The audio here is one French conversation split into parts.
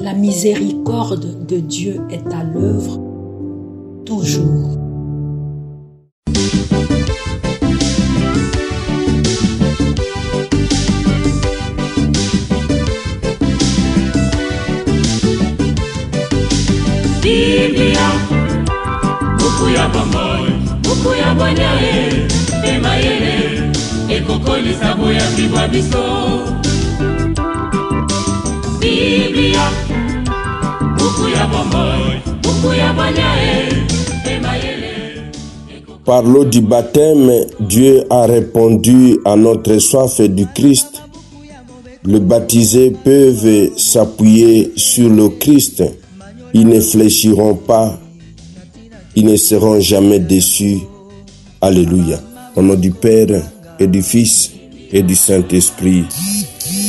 La miséricorde de Dieu est à l'œuvre toujours. Biblia, buku ya bomoi, buku ya bonyae, emayele, ekokoli sabo ya bibwa biso. Biblia, buku ya bomoi, buku ya bonyae, emayele. Par l'eau du baptême, Dieu a répondu à notre soif du Christ. Les baptisés peuvent s'appuyer sur le Christ. Ils ne fléchiront pas, ils ne seront jamais déçus. Alléluia. Au nom du Père et du Fils et du Saint-Esprit.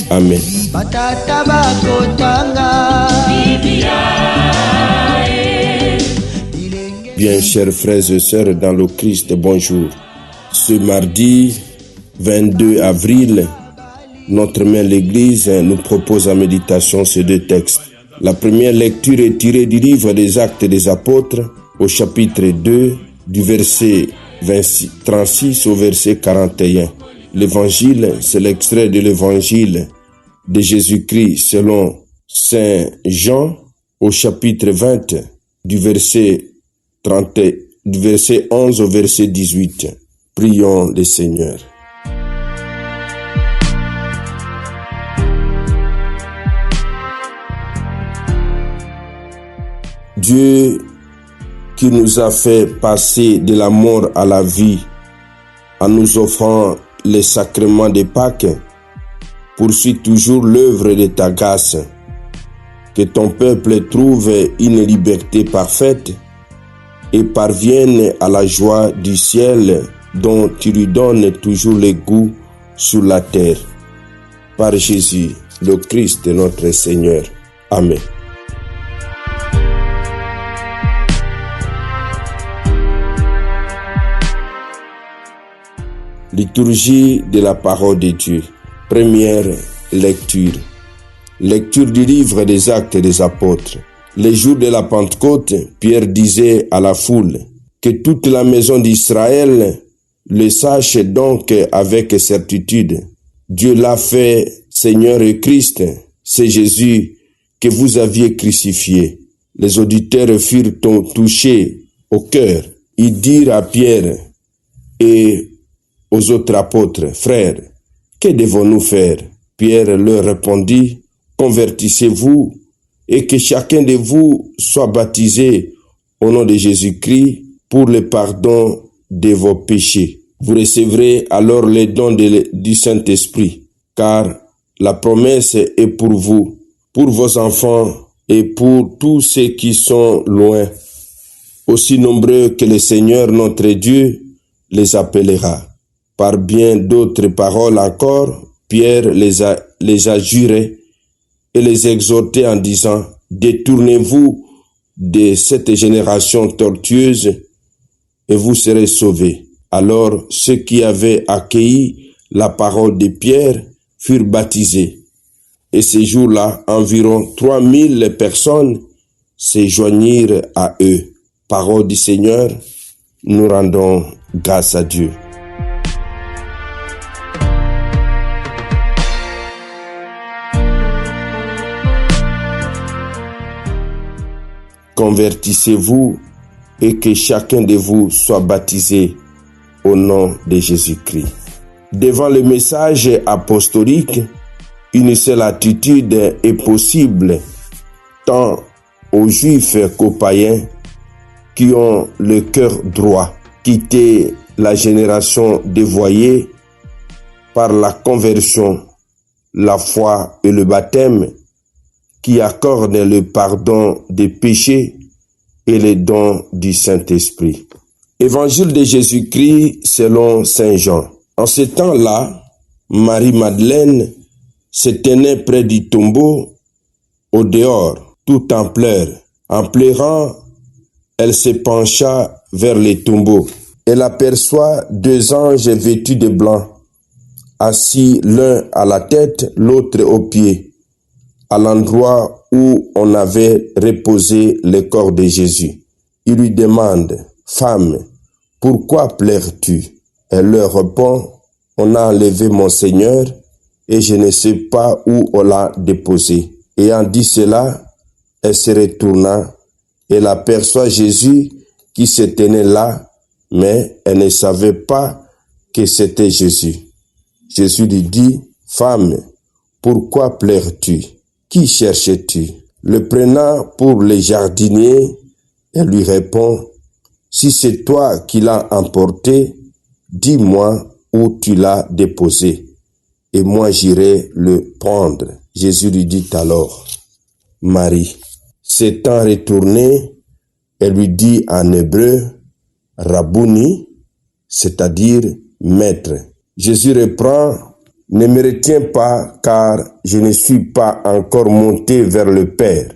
Amen. Bien, chers frères et sœurs dans le Christ, bonjour. Ce mardi 22 avril, notre mère l'Église nous propose en méditation ces deux textes. La première lecture est tirée du livre des Actes des Apôtres, au chapitre 2, du verset 36 au verset 41. L'évangile, c'est l'extrait de l'évangile de Jésus-Christ selon Saint Jean, au chapitre 20, du verset 11 au verset 18. Prions le Seigneur. Dieu qui nous a fait passer de la mort à la vie en nous offrant les sacrements de Pâques, poursuit toujours l'œuvre de ta grâce. Que ton peuple trouve une liberté parfaite et parvienne à la joie du ciel dont tu lui donnes toujours le goût sur la terre. Par Jésus, le Christ notre Seigneur. Amen. Liturgie de la parole de Dieu. Première lecture. Lecture du livre des Actes des Apôtres. Les jours de la Pentecôte, Pierre disait à la foule que toute la maison d'Israël le sache donc avec certitude. Dieu l'a fait Seigneur et Christ, c'est Jésus que vous aviez crucifié. Les auditeurs furent touchés au cœur. Ils dirent à Pierre et aux autres apôtres, frères, que devons-nous faire? Pierre leur répondit, convertissez-vous et que chacun de vous soit baptisé au nom de Jésus-Christ pour le pardon de vos péchés. Vous recevrez alors les dons du Saint-Esprit, car la promesse est pour vous, pour vos enfants et pour tous ceux qui sont loin, aussi nombreux que le Seigneur notre Dieu les appellera. Par bien d'autres paroles encore, Pierre les a jurés et les exhortait en disant, détournez-vous de cette génération tortueuse et vous serez sauvés. Alors ceux qui avaient accueilli la parole de Pierre furent baptisés. Et ce jour-là, environ 3000 personnes se joignirent à eux. Parole du Seigneur, nous rendons grâce à Dieu. Convertissez-vous et que chacun de vous soit baptisé au nom de Jésus-Christ. Devant le message apostolique, une seule attitude est possible, tant aux Juifs qu'aux païens qui ont le cœur droit, quitter la génération dévoyée par la conversion, la foi et le baptême, qui accorde le pardon des péchés et les dons du Saint-Esprit. Évangile de Jésus-Christ selon Saint Jean. En ce temps-là, Marie-Madeleine se tenait près du tombeau, au dehors, tout en pleurs. En pleurant, elle se pencha vers le tombeau. Elle aperçoit 2 anges vêtus de blanc, assis l'un à la tête, l'autre aux pieds. à l'endroit où on avait reposé le corps de Jésus. Il lui demande, « Femme, pourquoi pleures-tu » Elle leur répond, « On a enlevé mon Seigneur et je ne sais pas où on l'a déposé. » Ayant dit cela, elle se retourna. Elle aperçoit Jésus qui se tenait là, mais elle ne savait pas que c'était Jésus. Jésus lui dit, « Femme, pourquoi pleures-tu? Qui cherches-tu » Le prenant pour le jardinier, elle lui répond, « Si c'est toi qui l'as emporté, dis-moi où tu l'as déposé, et moi j'irai le prendre. » Jésus lui dit alors, « Marie. » S'étant retourné, elle lui dit en hébreu, « Rabouni », c'est-à-dire « maître ». Jésus reprend, « Ne me retiens pas, car je ne suis pas encore monté vers le Père.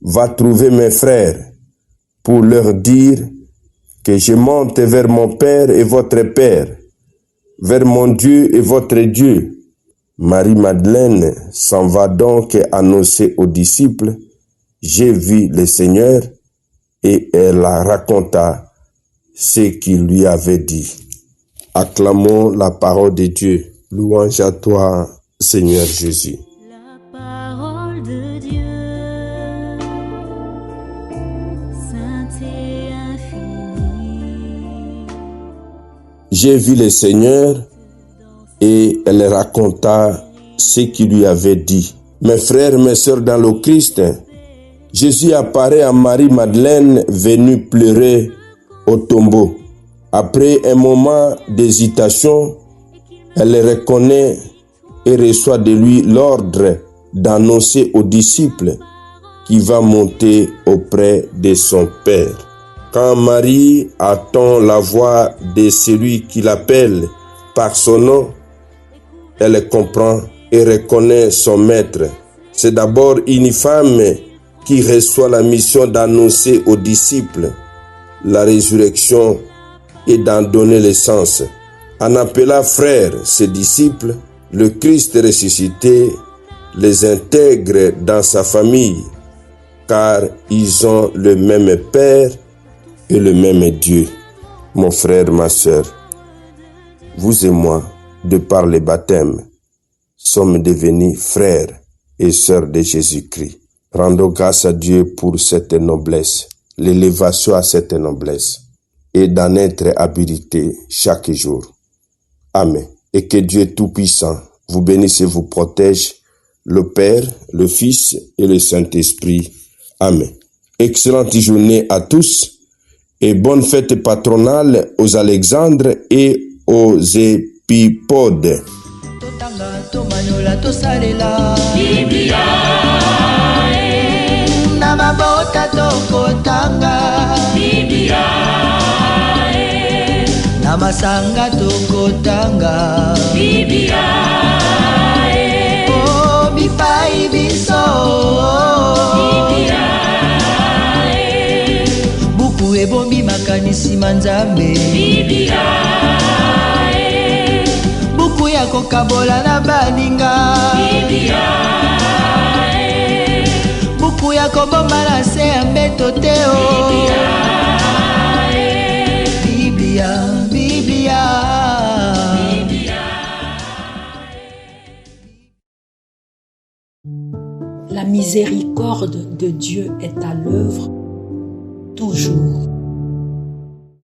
Va trouver mes frères pour leur dire que je monte vers mon Père et votre Père, vers mon Dieu et votre Dieu. » Marie-Madeleine s'en va donc annoncer aux disciples, « J'ai vu le Seigneur » et elle raconta ce qu'il lui avait dit. Acclamons la parole de Dieu. Louange à toi, Seigneur Jésus. La parole de Dieu, sainte et infinie. J'ai vu le Seigneur et elle raconta ce qu'il lui avait dit. Mes frères, mes sœurs dans le Christ, Jésus apparaît à Marie-Madeleine venue pleurer au tombeau. Après un moment d'hésitation, elle le reconnaît et reçoit de lui l'ordre d'annoncer aux disciples qu'il va monter auprès de son Père. Quand Marie entend la voix de celui qui l'appelle par son nom, elle comprend et reconnaît son maître. C'est d'abord une femme qui reçoit la mission d'annoncer aux disciples la résurrection et d'en donner le sens. En appelant frères ses disciples, le Christ ressuscité les intègre dans sa famille, car ils ont le même Père et le même Dieu. Mon frère, ma sœur, vous et moi, de par le baptême, sommes devenus frères et sœurs de Jésus-Christ. Rendons grâce à Dieu pour cette noblesse, l'élévation à cette noblesse, et d'en être habilité chaque jour. Amen. Et que Dieu Tout-Puissant vous bénisse et vous protège, le Père, le Fils et le Saint-Esprit. Amen. Excellente journée à tous et bonne fête patronale aux Alexandres et aux Épipodes. Biblia na mabota tokotanga Biblia na masanga tokotanga Biblia oh bipai biso Biblia buku ebombi makanisi manzambe Biblia buku ya kokabola na baninga Biblia buku ya kobomba na se ya mbeto te o Biblia, Biblia. La miséricorde de Dieu est à l'œuvre toujours.